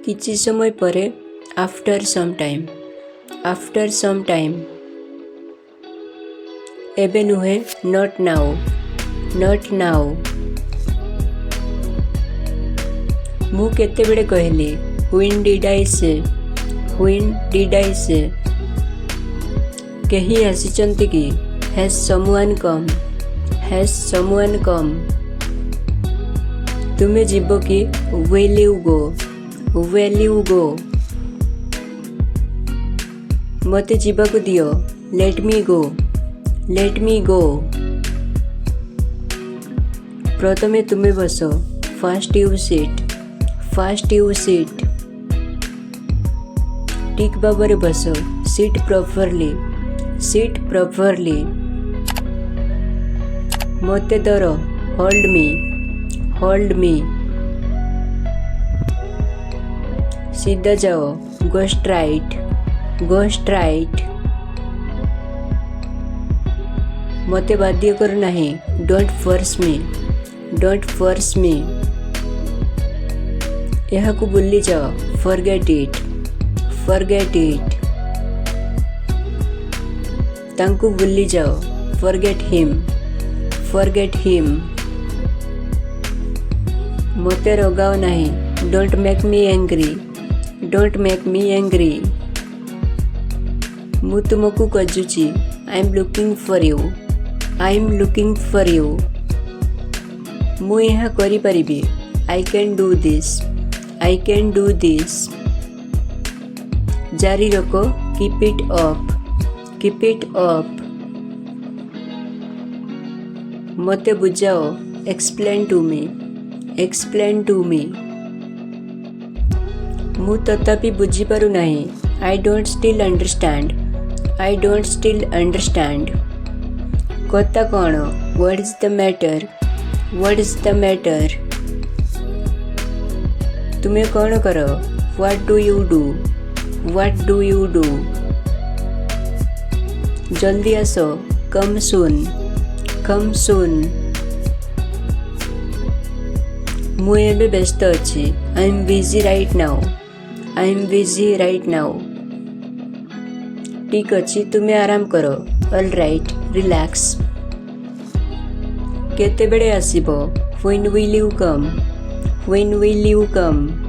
किछि समय परे आफ्टर सम टाइम एबे नुहे नॉट नाउ मु केते बेडे कहली व्हेन डिड आई से केही आसीचंती कि हैज समवन कम तुमे जीवो कि विल यू गो मते जीवाकु दियो लेट मी गो प्रथमे तुमे बसो फास्ट यू सीट ठीक भाବରେ बसो सीट प्रॉपरली मते धरो होल्ड मी सीधा जाओ गो स्ट्राइट मते बाध्य करो नहीं डोंट फोर्स मी यहाँ को भूली जाओ फॉरगेट इट तांको भूली जाओ फॉरगेट हिम मते रोगाओ नहीं डोंट मेक मी एंग्री मु तुमको खोजुची I am looking for you मु यहाँ करि परिबी आई कैन डू दिस जारी रखो कीप इट अप मते बुझाओ एक्सप्लेन टू मी मु तथापि बुझी पारु नहीं आई डोंट स्टिल अंडरस्टैंड कथा कौन व्हाट इज द मैटर तुम्हें कौन करो व्हाट डू यू डू जल्दी आसो कम सून मु एबे व्यस्त अछि I am busy right now ठीक अछि तुम्हें आराम करो ऑल राइट रिलैक्स केते बेडे आसीबो व्हेन विल यू कम